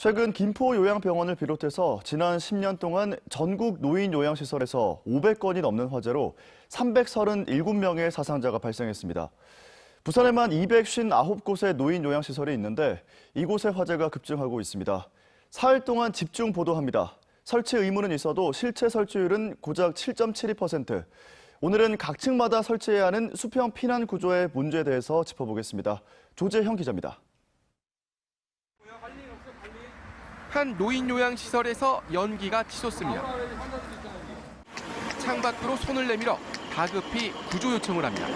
최근 김포 요양병원을 비롯해서 지난 10년 동안 전국 노인 요양시설에서 500건이 넘는 화재로 337명의 사상자가 발생했습니다. 부산에만 259곳의 노인 요양시설이 있는데 이곳의 화재가 급증하고 있습니다. 사흘 동안 집중 보도합니다. 설치 의무는 있어도 실제 설치율은 고작 7.72%. 오늘은 각 층마다 설치해야 하는 수평 피난 구조의 문제에 대해서 짚어보겠습니다. 조재형 기자입니다. 한 노인 요양시설에서 연기가 치솟습니다. 창밖으로 손을 내밀어 다급히 구조 요청을 합니다.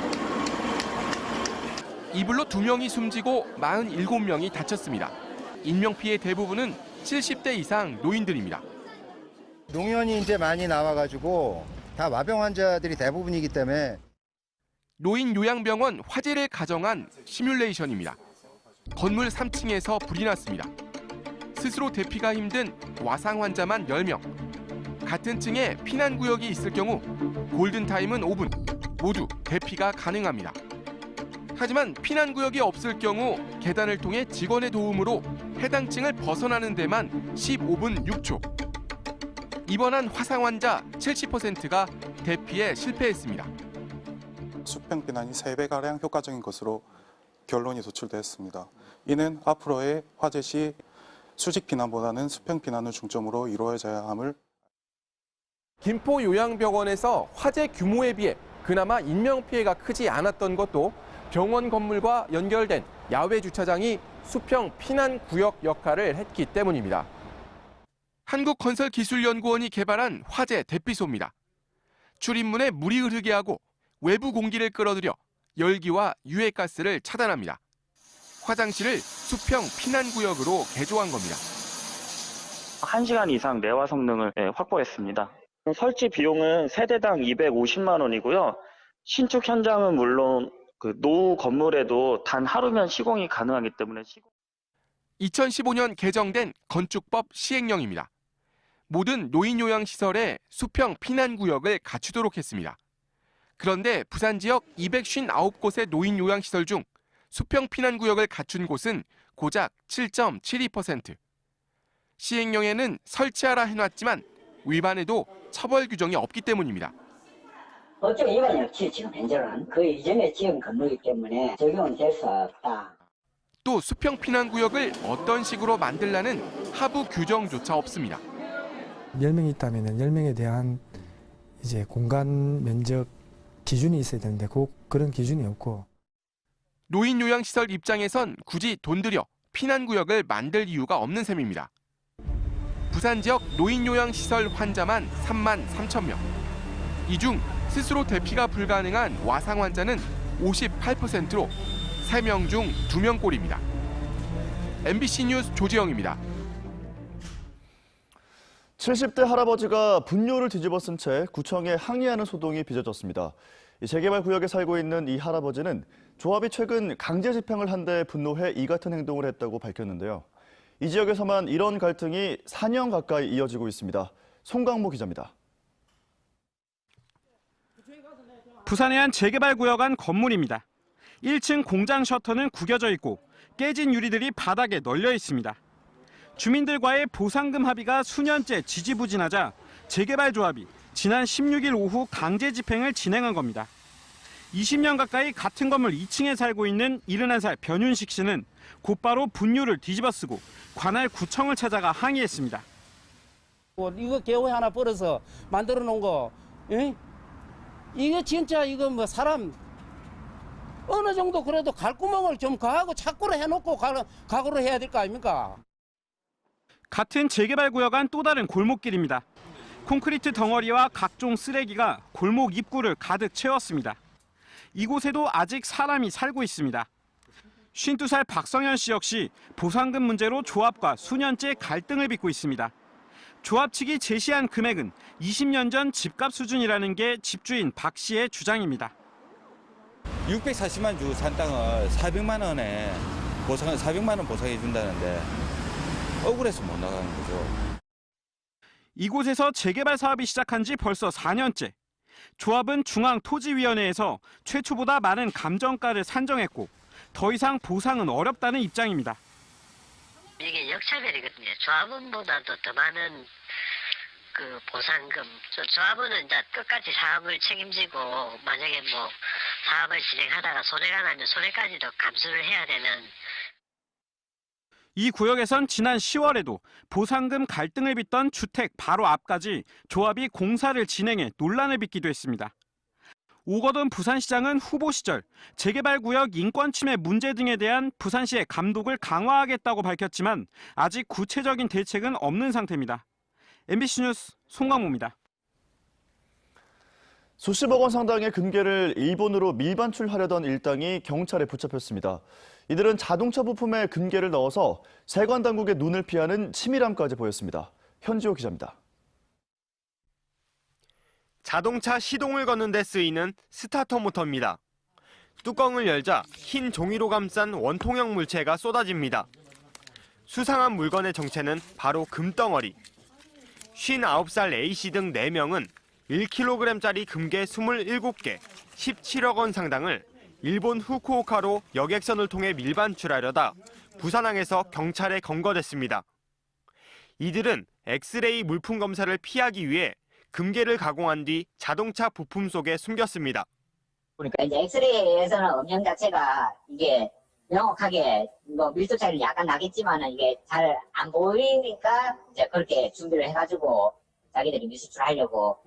이불로 2명이 숨지고 47명이 다쳤습니다. 인명피해 대부분은 70대 이상 노인들입니다. 노년이 이제 많이 나와가지고 다 마병 환자들이 대부분이기 때문에 노인 요양병원 화재를 가정한 시뮬레이션입니다. 건물 3층에서 불이 났습니다. 스스로 대피가 힘든 와상 환자만 10명. 같은 층에 피난구역이 있을 경우 골든타임은 5분, 모두 대피가 가능합니다. 하지만 피난구역이 없을 경우 계단을 통해 직원의 도움으로 해당 층을 벗어나는 데만 15분 6초. 입원한 화상 환자 70%가 대피에 실패했습니다. 수평 피난이 3배가량 효과적인 것으로 결론이 도출되었습니다. 이는 앞으로의 화재 시 수직 피난보다는 수평 피난을 중점으로 이루어져야 함을. 김포 요양병원에서 화재 규모에 비해 그나마 인명피해가 크지 않았던 것도 병원 건물과 연결된 야외 주차장이 수평 피난 구역 역할을 했기 때문입니다. 한국건설기술연구원이 개발한 화재 대피소입니다. 출입문에 물이 흐르게 하고 외부 공기를 끌어들여 열기와 유해가스를 차단합니다. 화장실을 수평 피난구역으로 개조한 겁니다. 1시간 이상 내화 성능을 확보했습니다. 설치 비용은 세대당 250만 원이고요. 신축 현장은 물론 노후 건물에도 단 하루면 시공이 가능하기 때문에 2015년 개정된 건축법 시행령입니다. 모든 노인 요양시설에 수평 피난구역을 갖추도록 했습니다. 그런데 부산 지역 259곳의 노인 요양시설 중 수평 피난구역을 갖춘 곳은 고작 7.72%. 시행령에는 설치하라 해놨지만 위반해도 처벌 규정이 없기 때문입니다. 법적 위반이 없이 지금 현재는 그 이전에 지은 건물이기 때문에 적용은 될 수 없다. 또 수평 피난구역을 어떤 식으로 만들라는 하부 규정조차 없습니다. 10명이 있다면 10명에 대한 이제 공간 면적 기준이 있어야 되는데 그런 기준이 없고. 노인 요양시설 입장에선 굳이 돈 들여 피난구역을 만들 이유가 없는 셈입니다. 부산 지역 노인 요양시설 환자만 3만 3천 명. 이 중 스스로 대피가 불가능한 와상 환자는 58%로 3명 중 2명꼴입니다. MBC 뉴스 조지영입니다. 70대 할아버지가 분뇨를 뒤집어 쓴 채 구청에 항의하는 소동이 빚어졌습니다. 재개발 구역에 살고 있는 이 할아버지는 조합이 최근 강제 집행을 한 데 분노해 이 같은 행동을 했다고 밝혔는데요. 이 지역에서만 이런 갈등이 4년 가까이 이어지고 있습니다. 송강모 기자입니다. 부산의 한 재개발 구역 안 건물입니다. 1층 공장 셔터는 구겨져 있고 깨진 유리들이 바닥에 널려 있습니다. 주민들과의 보상금 합의가 수년째 지지부진하자 재개발 조합이 지난 16일 오후 강제 집행을 진행한 겁니다. 20년 가까이 같은 건물 2층에 살고 있는 71살 변윤식 씨는 곧바로 분뇨를 뒤집어쓰고 관할 구청을 찾아가 항의했습니다. 이거 개호에 하나 벌어서 만들어 놓은 거, 에? 이게 진짜 이거 뭐 사람 어느 정도 그래도 갈구멍을 좀 가하고 착고로 해놓고 각오를 해야 될 거 아닙니까? 같은 재개발 구역 안 또 다른 골목길입니다. 콘크리트 덩어리와 각종 쓰레기가 골목 입구를 가득 채웠습니다. 이곳에도 아직 사람이 살고 있습니다. 52살 박성현 씨 역시 보상금 문제로 조합과 수년째 갈등을 빚고 있습니다. 조합 측이 제시한 금액은 20년 전 집값 수준이라는 게 집주인 박 씨의 주장입니다. 640만 주 산 땅을 400만 원에 400만 원 보상해 준다는데 억울해서 못 나가는 거죠. 이곳에서 재개발 사업이 시작한 지 벌써 4년째. 조합은 중앙토지위원회에서 최초보다 많은 감정가를 산정했고 더 이상 보상은 어렵다는 입장입니다. 이게 역차별이거든요. 조합원보다도 더 많은 그 보상금. 조합원은 이제 끝까지 사업을 책임지고 만약에 뭐 사업을 진행하다가 손해가 나면 손해까지도 감수를 해야 되는. 이 구역에선 지난 10월에도 보상금 갈등을 빚던 주택 바로 앞까지 조합이 공사를 진행해 논란을 빚기도 했습니다. 오거돈 부산시장은 후보 시절 재개발구역 인권침해 문제 등에 대한 부산시의 감독을 강화하겠다고 밝혔지만 아직 구체적인 대책은 없는 상태입니다. MBC 뉴스 송강모입니다. 수십억 원 상당의 금괴를 일본으로 밀반출하려던 일당이 경찰에 붙잡혔습니다. 이들은 자동차 부품에 금괴를 넣어서 세관 당국의 눈을 피하는 치밀함까지 보였습니다. 현지호 기자입니다. 자동차 시동을 거는 데 쓰이는 스타터 모터입니다. 뚜껑을 열자 흰 종이로 감싼 원통형 물체가 쏟아집니다. 수상한 물건의 정체는 바로 금덩어리. 59살 A씨 등 4명은 1kg짜리 금괴 27개, 17억 원 상당을 일본 후쿠오카로 여객선을 통해 밀반출하려다 부산항에서 경찰에 검거됐습니다. 이들은 엑스레이 물품 검사를 피하기 위해 금괴를 가공한 뒤 자동차 부품 속에 숨겼습니다. 그러니까 이제 엑스레이에서는 음영 자체가 이게 명확하게 뭐 밀도 차이는 약간 나겠지만은 이게 잘 안 보이니까 이제 그렇게 준비를 해가지고 자기들이 밀수출하려고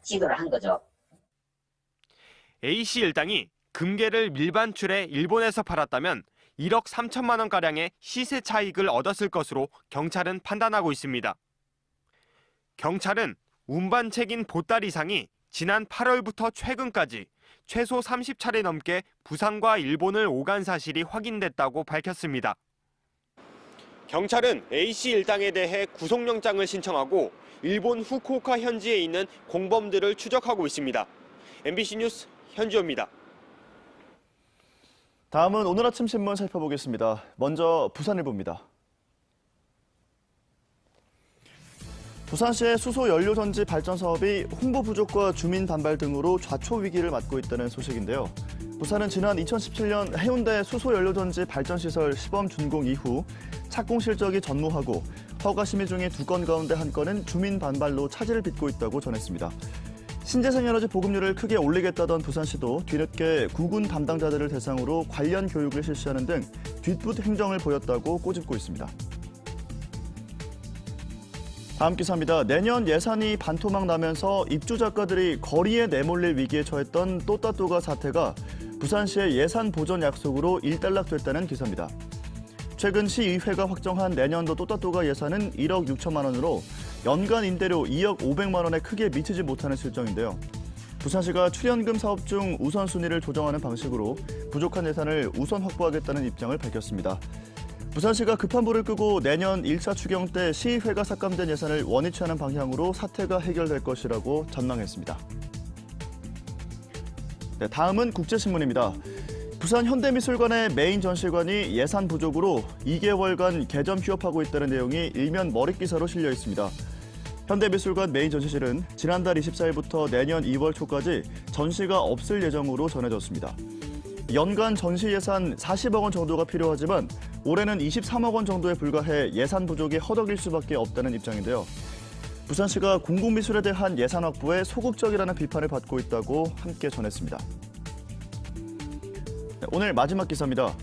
시도를 한 거죠. A씨 일당이 금괴를 밀반출해 일본에서 팔았다면 1억 3천만 원가량의 시세 차익을 얻었을 것으로 경찰은 판단하고 있습니다. 경찰은 운반책인 보따리상이 지난 8월부터 최근까지 최소 30차례 넘게 부산과 일본을 오간 사실이 확인됐다고 밝혔습니다. 경찰은 A씨 일당에 대해 구속영장을 신청하고 일본 후쿠오카 현지에 있는 공범들을 추적하고 있습니다. MBC 뉴스 현지호입니다. 다음은 오늘 아침 신문 살펴보겠습니다. 먼저 부산일보입니다. 부산시의 수소 연료전지 발전 사업이 홍보 부족과 주민 반발 등으로 좌초 위기를 맞고 있다는 소식인데요. 부산은 지난 2017년 해운대 수소 연료전지 발전시설 시범 준공 이후 착공 실적이 전무하고 허가 심의 중인 2건 가운데 1건은 주민 반발로 차질을 빚고 있다고 전했습니다. 신재생에너지 보급률을 크게 올리겠다던 부산시도 뒤늦게 구군 담당자들을 대상으로 관련 교육을 실시하는 등 뒷붓 행정을 보였다고 꼬집고 있습니다. 다음 기사입니다. 내년 예산이 반토막 나면서 입주 작가들이 거리에 내몰릴 위기에 처했던 또따또가 사태가 부산시의 예산 보전 약속으로 일단락됐다는 기사입니다. 최근 시의회가 확정한 내년도 또따또가 예산은 1억 6천만 원으로 연간 임대료 2억 500만 원에 크게 미치지 못하는 실정인데요. 부산시가 출연금 사업 중 우선순위를 조정하는 방식으로 부족한 예산을 우선 확보하겠다는 입장을 밝혔습니다. 부산시가 급한 불을 끄고 내년 1차 추경 때 시의회가 삭감된 예산을 원위치 하는 방향으로 사태가 해결될 것이라고 전망했습니다. 네, 다음은 국제신문입니다. 부산 현대미술관의 메인 전시관이 예산 부족으로 2개월간 개점 휴업하고 있다는 내용이 일면 머릿기사로 실려 있습니다. 현대미술관 메인 전시실은 지난달 24일부터 내년 2월 초까지 전시가 없을 예정으로 전해졌습니다. 연간 전시 예산 40억 원 정도가 필요하지만 올해는 23억 원 정도에 불과해 예산 부족이 허덕일 수밖에 없다는 입장인데요. 부산시가 공공미술에 대한 예산 확보에 소극적이라는 비판을 받고 있다고 함께 전했습니다. 오늘 마지막 기사입니다.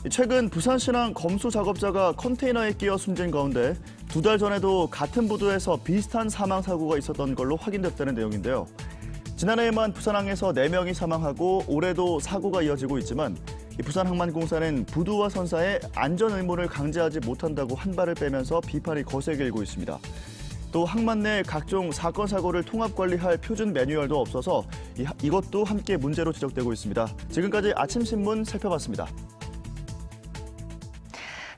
최근 부산시랑 검수 작업자가 컨테이너에 끼어 숨진 가운데 2달 전에도 같은 부두에서 비슷한 사망 사고가 있었던 걸로 확인됐다는 내용인데요. 지난해에만 부산항에서 4명이 사망하고 올해도 사고가 이어지고 있지만 부산항만공사는 부두와 선사에 안전 의무를 강제하지 못한다고 한 발을 빼면서 비판이 거세게 일고 있습니다. 또 항만 내 각종 사건 사고를 통합 관리할 표준 매뉴얼도 없어서 이것도 함께 문제로 지적되고 있습니다. 지금까지 아침 신문 살펴봤습니다.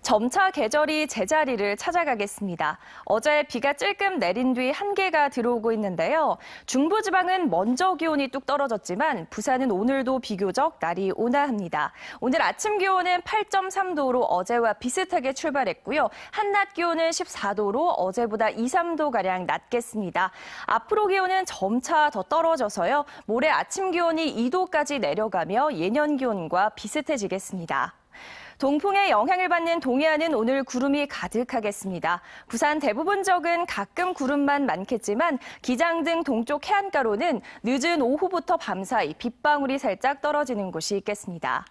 점차 계절이 제자리를 찾아가겠습니다. 어제 비가 찔끔 내린 뒤 한개가 들어오고 있는데요. 중부지방은 먼저 기온이 뚝 떨어졌지만 부산은 오늘도 비교적 날이 온화합니다. 오늘 아침 기온은 8.3도로 어제와 비슷하게 출발했고요. 한낮 기온은 14도로 어제보다 2, 3도가량 낮겠습니다. 앞으로 기온은 점차 더 떨어져서요. 모레 아침 기온이 2도까지 내려가며 예년 기온과 비슷해지겠습니다. 동풍의 영향을 받는 동해안은 오늘 구름이 가득하겠습니다. 부산 대부분 지역은 가끔 구름만 많겠지만 기장 등 동쪽 해안가로는 늦은 오후부터 밤사이 빗방울이 살짝 떨어지는 곳이 있겠습니다.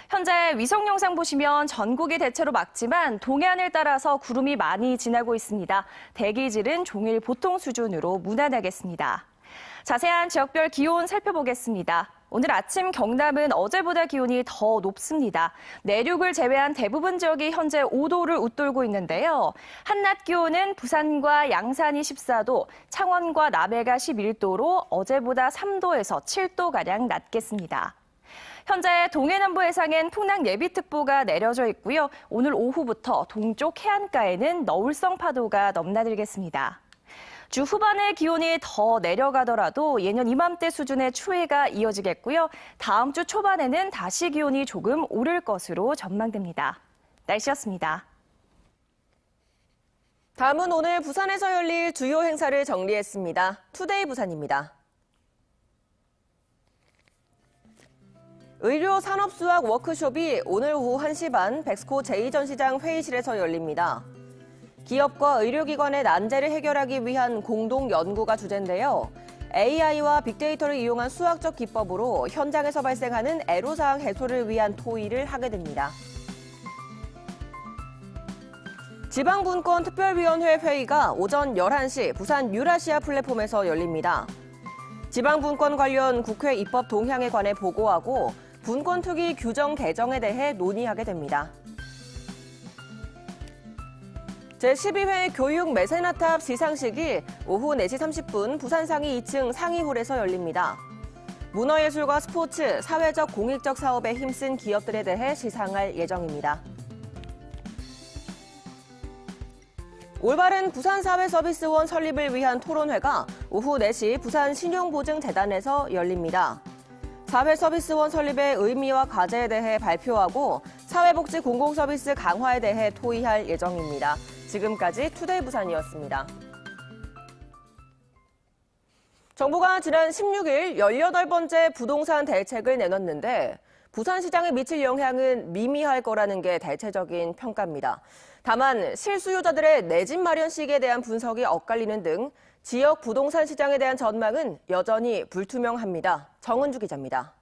현재 위성 영상 보시면 전국이 대체로 맑지만 동해안을 따라서 구름이 많이 지나고 있습니다. 대기질은 종일 보통 수준으로 무난하겠습니다. 자세한 지역별 기온 살펴보겠습니다. 오늘 아침 경남은 어제보다 기온이 더 높습니다. 내륙을 제외한 대부분 지역이 현재 5도를 웃돌고 있는데요. 한낮 기온은 부산과 양산이 14도, 창원과 남해가 11도로 어제보다 3도에서 7도가량 낮겠습니다. 현재 동해남부 해상엔 풍랑 예비특보가 내려져 있고요. 오늘 오후부터 동쪽 해안가에는 너울성 파도가 넘나들겠습니다. 주 후반에 기온이 더 내려가더라도 예년 이맘때 수준의 추위가 이어지겠고요. 다음 주 초반에는 다시 기온이 조금 오를 것으로 전망됩니다. 날씨였습니다. 다음은 오늘 부산에서 열릴 주요 행사를 정리했습니다. 투데이 부산입니다. 의료산업수학 워크숍이 오늘 오후 1시 반 백스코 제2전시장 회의실에서 열립니다. 기업과 의료기관의 난제를 해결하기 위한 공동 연구가 주제인데요. AI와 빅데이터를 이용한 수학적 기법으로 현장에서 발생하는 애로사항 해소를 위한 토의를 하게 됩니다. 지방분권특별위원회 회의가 오전 11시 부산 유라시아 플랫폼에서 열립니다. 지방분권 관련 국회 입법 동향에 관해 보고하고 분권특위 규정 개정에 대해 논의하게 됩니다. 제12회 교육 메세나탑 시상식이 오후 4시 30분 부산상이 2층 상이홀에서 열립니다. 문화예술과 스포츠, 사회적 공익적 사업에 힘쓴 기업들에 대해 시상할 예정입니다. 올바른 부산사회서비스원 설립을 위한 토론회가 오후 4시 부산신용보증재단에서 열립니다. 사회서비스원 설립의 의미와 과제에 대해 발표하고 사회복지 공공서비스 강화에 대해 토의할 예정입니다. 지금까지 투데이 부산이었습니다. 정부가 지난 16일 18번째 부동산 대책을 내놨는데 부산시장에 미칠 영향은 미미할 거라는 게 대체적인 평가입니다. 다만 실수요자들의 내 집 마련 시기에 대한 분석이 엇갈리는 등 지역 부동산 시장에 대한 전망은 여전히 불투명합니다. 정은주 기자입니다.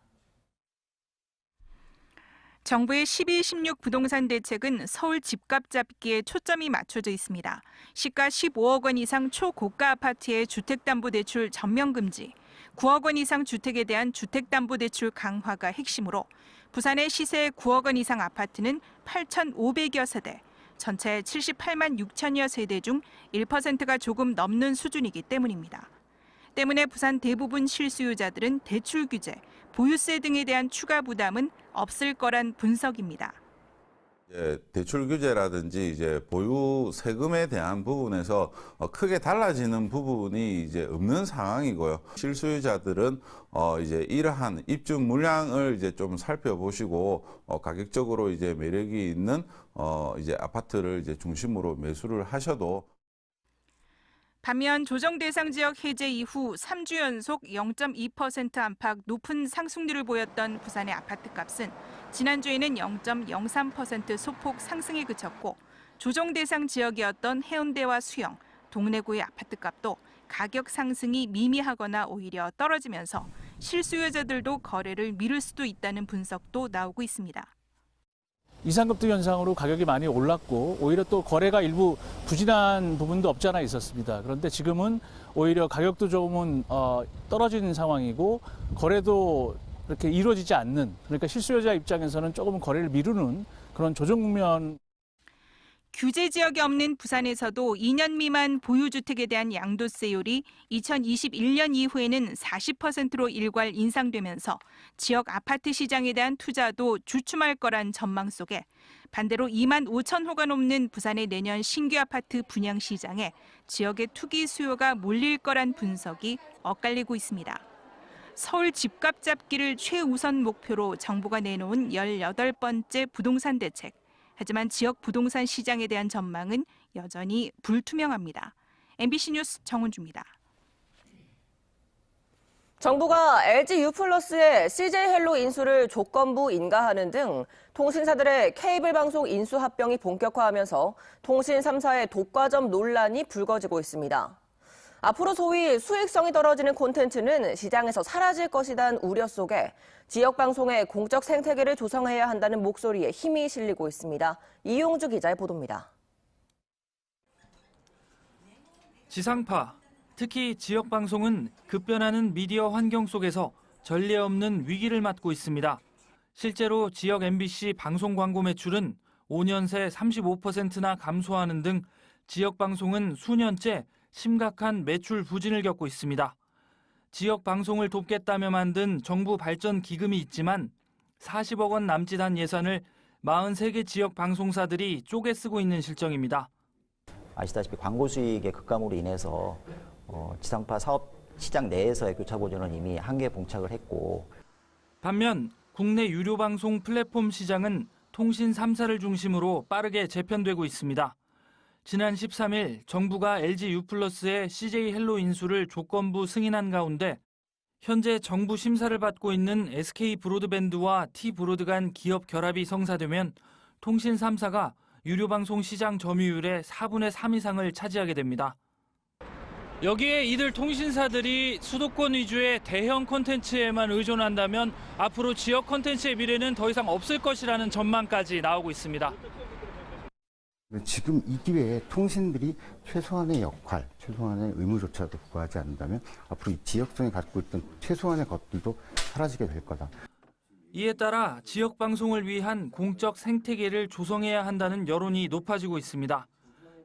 정부의 12.16 부동산 대책은 서울 집값 잡기에 초점이 맞춰져 있습니다. 시가 15억 원 이상 초고가 아파트의 주택담보대출 전면 금지, 9억 원 이상 주택에 대한 주택담보대출 강화가 핵심으로 부산의 시세 9억 원 이상 아파트는 8,500여 세대, 전체 78만 6천여 세대 중 1%가 조금 넘는 수준이기 때문입니다. 때문에 부산 대부분 실수요자들은 대출 규제, 보유세 등에 대한 추가 부담은 없을 거란 분석입니다. 대출 규제라든지 보유 세금에 대한 부분에서 크게 달라지는 부분이 없는 상황이고요. 실수요자들은 이러한 입주 물량을 좀 살펴보시고 가격적으로 매력이 있는 아파트를 중심으로 매수를 하셔도. 반면 조정 대상 지역 해제 이후 3주 연속 0.2% 안팎 높은 상승률을 보였던 부산의 아파트값은 지난주에는 0.03% 소폭 상승에 그쳤고 조정 대상 지역이었던 해운대와 수영, 동래구의 아파트값도 가격 상승이 미미하거나 오히려 떨어지면서 실수요자들도 거래를 미룰 수도 있다는 분석도 나오고 있습니다. 이상급등 현상으로 가격이 많이 올랐고 오히려 또 거래가 일부 부진한 부분도 없지 않아 있었습니다. 그런데 지금은 오히려 가격도 조금은 떨어지는 상황이고 거래도 이렇게 이루어지지 않는, 그러니까 실수요자 입장에서는 조금 거래를 미루는 그런 조정 국면. 규제 지역이 없는 부산에서도 2년 미만 보유주택에 대한 양도세율이 2021년 이후에는 40%로 일괄 인상되면서 지역 아파트 시장에 대한 투자도 주춤할 거란 전망 속에 반대로 2만 5천 호가 넘는 부산의 내년 신규 아파트 분양 시장에 지역의 투기 수요가 몰릴 거란 분석이 엇갈리고 있습니다. 서울 집값 잡기를 최우선 목표로 정부가 내놓은 18번째 부동산 대책. 하지만 지역 부동산 시장에 대한 전망은 여전히 불투명합니다. MBC 뉴스 정은주입니다. 정부가 LG U+의 CJ 헬로 인수를 조건부 인가하는 등 통신사들의 케이블 방송 인수 합병이 본격화하면서 통신 3사의 독과점 논란이 불거지고 있습니다. 앞으로 소위 수익성이 떨어지는 콘텐츠는 시장에서 사라질 것이란 우려 속에 지역 방송의 공적 생태계를 조성해야 한다는 목소리에 힘이 실리고 있습니다. 이용주 기자의 보도입니다. 지상파, 특히 지역 방송은 급변하는 미디어 환경 속에서 전례 없는 위기를 맞고 있습니다. 실제로 지역 MBC 방송 광고 매출은 5년 새 35%나 감소하는 등 지역 방송은 수년째 심각한 매출 부진을 겪고 있습니다. 지역 방송을 돕겠다며 만든 정부 발전 기금이 있지만 40억 원 남짓한 예산을 43개 지역 방송사들이 쪼개 쓰고 있는 실정입니다. 아시다시피 광고 수익의 급감으로 인해서 지상파 사업 시장 내에서의 교차 보조는 이미 한계에 봉착을 했고, 반면 국내 유료 방송 플랫폼 시장은 통신 3사를 중심으로 빠르게 재편되고 있습니다. 지난 13일 정부가 LG U+의 CJ 헬로 인수를 조건부 승인한 가운데 현재 정부 심사를 받고 있는 SK 브로드밴드와 T 브로드 간 기업 결합이 성사되면 통신 3사가 유료 방송 시장 점유율의 4분의 3 이상을 차지하게 됩니다. 여기에 이들 통신사들이 수도권 위주의 대형 콘텐츠에만 의존한다면 앞으로 지역 콘텐츠의 미래는 더 이상 없을 것이라는 전망까지 나오고 있습니다. 지금 이 기회에 통신들이 최소한의 역할, 최소한의 의무조차도 부과하지 않는다면 앞으로 이 지역성이 갖고 있던 최소한의 것들도 사라지게 될 거다. 이에 따라 지역 방송을 위한 공적 생태계를 조성해야 한다는 여론이 높아지고 있습니다.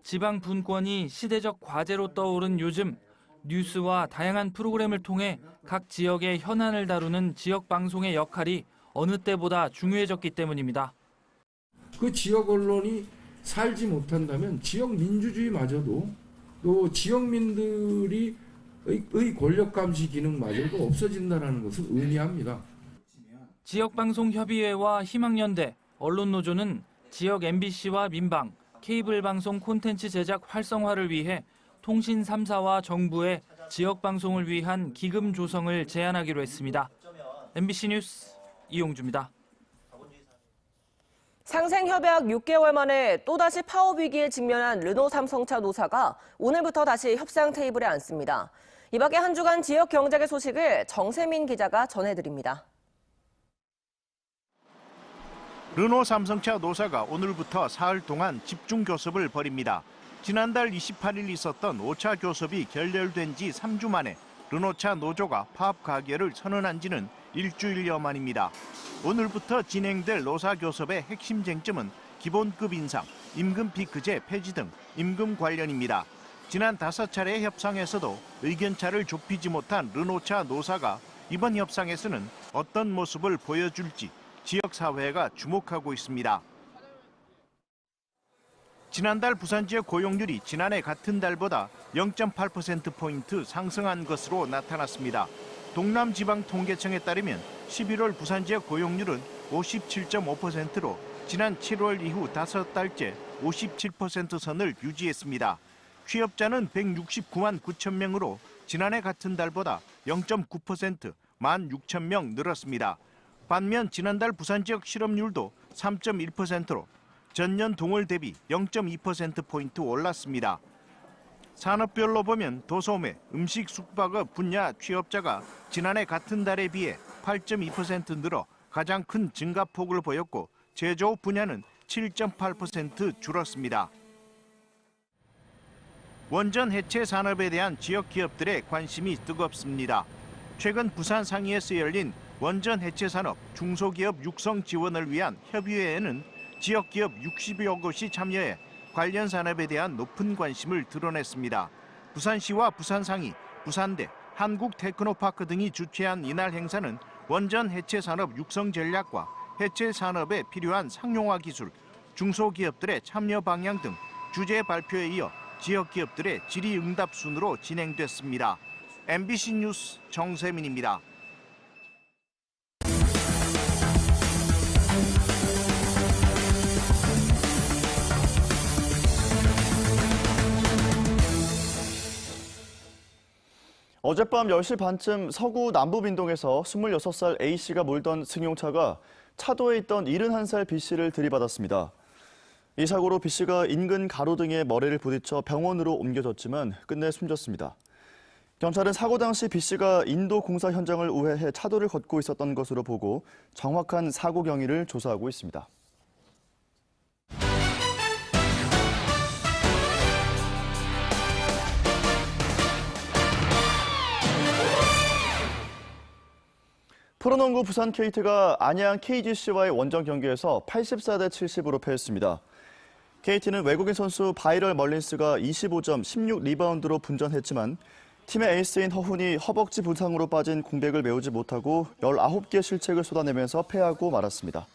지방 분권이 시대적 과제로 떠오른 요즘 뉴스와 다양한 프로그램을 통해 각 지역의 현안을 다루는 지역 방송의 역할이 어느 때보다 중요해졌기 때문입니다. 그 지역 언론이 살지 못한다면 지역 민주주의마저도 또 지역민들이 의 권력 감시 기능마저도 없어진다는 것을 의미합니다. 지역방송협의회와 희망연대, 언론노조는 지역 MBC와 민방, 케이블 방송 콘텐츠 제작 활성화를 위해 통신 3사와 정부의 지역 방송을 위한 기금 조성을 제안하기로 했습니다. MBC 뉴스 이용주입니다. 상생협약 6개월 만에 또다시 파업 위기에 직면한 르노 삼성차 노사가 오늘부터 다시 협상 테이블에 앉습니다. 이 밖에 한 주간 지역 경제계 소식을 정세민 기자가 전해드립니다. 르노 삼성차 노사가 오늘부터 사흘 동안 집중 교섭을 벌입니다. 지난달 28일 있었던 5차 교섭이 결렬된 지 3주 만에 르노차 노조가 파업 가결을 선언한 지는 일주일여 만입니다. 오늘부터 진행될 노사 교섭의 핵심 쟁점은 기본급 인상, 임금 피크제 폐지 등 임금 관련입니다. 지난 5차례 협상에서도 의견차를 좁히지 못한 르노차 노사가 이번 협상에서는 어떤 모습을 보여줄지 지역사회가 주목하고 있습니다. 지난달 부산 지역 고용률이 지난해 같은 달보다 0.8%포인트 상승한 것으로 나타났습니다. 동남지방통계청에 따르면 11월 부산 지역 고용률은 57.5%로 지난 7월 이후 5달째 57% 선을 유지했습니다. 취업자는 169만 9천 명으로 지난해 같은 달보다 0.9% 16,000명 늘었습니다. 반면 지난달 부산 지역 실업률도 3.1%로 전년 동월 대비 0.2%포인트 올랐습니다. 산업별로 보면 도소매, 음식 숙박업 분야 취업자가 지난해 같은 달에 비해 8.2% 늘어 가장 큰 증가폭을 보였고 제조업 분야는 7.8% 줄었습니다. 원전 해체 산업에 대한 지역 기업들의 관심이 뜨겁습니다. 최근 부산 상위에서 열린 원전 해체 산업 중소기업 육성 지원을 위한 협의회에는 지역 기업 60여 곳이 참여해 관련 산업에 대한 높은 관심을 드러냈습니다. 부산시와 부산상이, 부산대, 한국테크노파크 등이 주최한 이날 행사는 원전 해체 산업 육성 전략과 해체 산업에 필요한 상용화 기술, 중소기업들의 참여 방향 등 주제 발표에 이어 지역 기업들의 질의응답 순으로 진행됐습니다. MBC 뉴스 정세민입니다. 어젯밤 10시 반쯤 서구 남부빈동에서 26살 A씨가 몰던 승용차가 차도에 있던 71살 B씨를 들이받았습니다. 이 사고로 B씨가 인근 가로등에 머리를 부딪혀 병원으로 옮겨졌지만 끝내 숨졌습니다. 경찰은 사고 당시 B씨가 인도 공사 현장을 우회해 차도를 걷고 있었던 것으로 보고 정확한 사고 경위를 조사하고 있습니다. 프로농구 부산 KT가 안양 KGC와의 원정 경기에서 84대 70으로 패했습니다. KT는 외국인 선수 바이럴 멀린스가 25점, 16리바운드로 분전했지만 팀의 에이스인 허훈이 허벅지 부상으로 빠진 공백을 메우지 못하고 19개 실책을 쏟아내면서 패하고 말았습니다.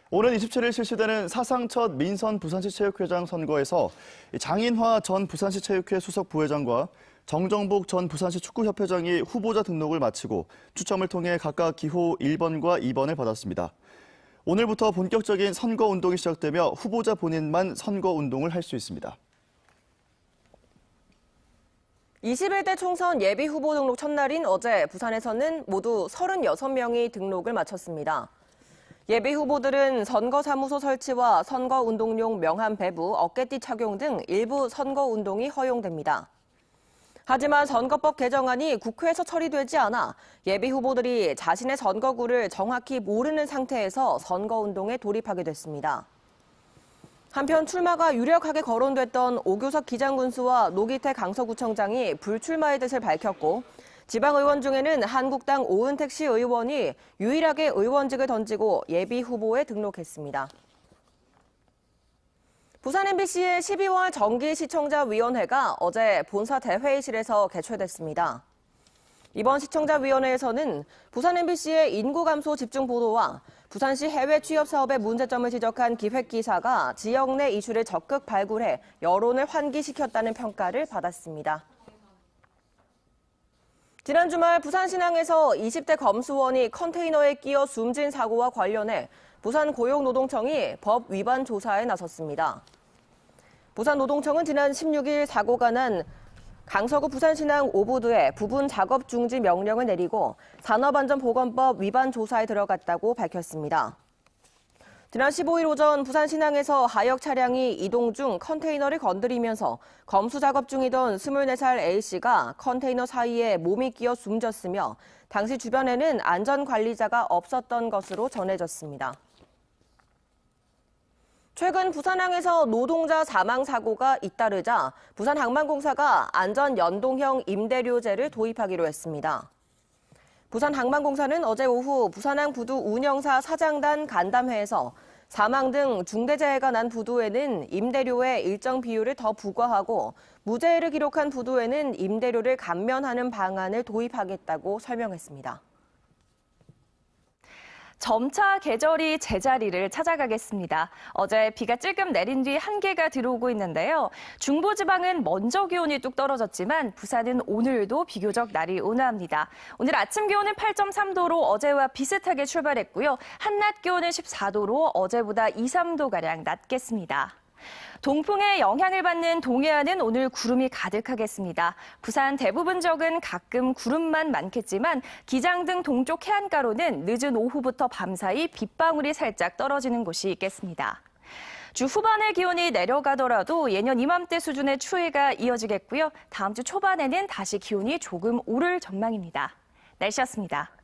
오는 27일 실시되는 사상 첫 민선 부산시 체육회장 선거에서 장인화 전 부산시 체육회 수석 부회장과 정정복 전 부산시 축구협회장이 후보자 등록을 마치고 추첨을 통해 각각 기호 1번과 2번을 받았습니다. 오늘부터 본격적인 선거운동이 시작되며 후보자 본인만 선거운동을 할 수 있습니다. 21대 총선 예비 후보 등록 첫날인 어제 부산에서는 모두 36명이 등록을 마쳤습니다. 예비 후보들은 선거사무소 설치와 선거운동용 명함 배부, 어깨띠 착용 등 일부 선거운동이 허용됩니다. 하지만 선거법 개정안이 국회에서 처리되지 않아 예비 후보들이 자신의 선거구를 정확히 모르는 상태에서 선거운동에 돌입하게 됐습니다. 한편 출마가 유력하게 거론됐던 오교석 기장군수와 노기태 강서구청장이 불출마의 뜻을 밝혔고 지방의원 중에는 한국당 오은택 시 의원이 유일하게 의원직을 던지고 예비 후보에 등록했습니다. 부산 MBC의 12월 정기시청자위원회가 어제 본사 대회의실에서 개최됐습니다. 이번 시청자위원회에서는 부산 MBC의 인구 감소 집중 보도와 부산시 해외 취업 사업의 문제점을 지적한 기획기사가 지역 내 이슈를 적극 발굴해 여론을 환기시켰다는 평가를 받았습니다. 지난 주말 부산신항에서 20대 검수원이 컨테이너에 끼어 숨진 사고와 관련해 부산 고용노동청이 법 위반 조사에 나섰습니다. 부산노동청은 지난 16일 사고가 난 강서구 부산신항 5부두에 부분 작업 중지 명령을 내리고 산업안전보건법 위반 조사에 들어갔다고 밝혔습니다. 지난 15일 오전 부산신항에서 하역 차량이 이동 중 컨테이너를 건드리면서 검수 작업 중이던 24살 A씨가 컨테이너 사이에 몸이 끼어 숨졌으며 당시 주변에는 안전관리자가 없었던 것으로 전해졌습니다. 최근 부산항에서 노동자 사망 사고가 잇따르자 부산항만공사가 안전연동형 임대료제를 도입하기로 했습니다. 부산항만공사는 어제 오후 부산항 부두 운영사 사장단 간담회에서 사망 등 중대재해가 난 부두에는 임대료의 일정 비율을 더 부과하고 무죄를 기록한 부두에는 임대료를 감면하는 방안을 도입하겠다고 설명했습니다. 점차 계절이 제자리를 찾아가겠습니다. 어제 비가 찔끔 내린 뒤 한개가 들어오고 있는데요. 중부지방은 먼저 기온이 뚝 떨어졌지만 부산은 오늘도 비교적 날이 온화합니다. 오늘 아침 기온은 8.3도로 어제와 비슷하게 출발했고요. 한낮 기온은 14도로 어제보다 2, 3도가량 낮겠습니다. 동풍의 영향을 받는 동해안은 오늘 구름이 가득하겠습니다. 부산 대부분 지역은 가끔 구름만 많겠지만 기장 등 동쪽 해안가로는 늦은 오후부터 밤사이 빗방울이 살짝 떨어지는 곳이 있겠습니다. 주 후반에 기온이 내려가더라도 예년 이맘때 수준의 추위가 이어지겠고요. 다음 주 초반에는 다시 기온이 조금 오를 전망입니다. 날씨였습니다.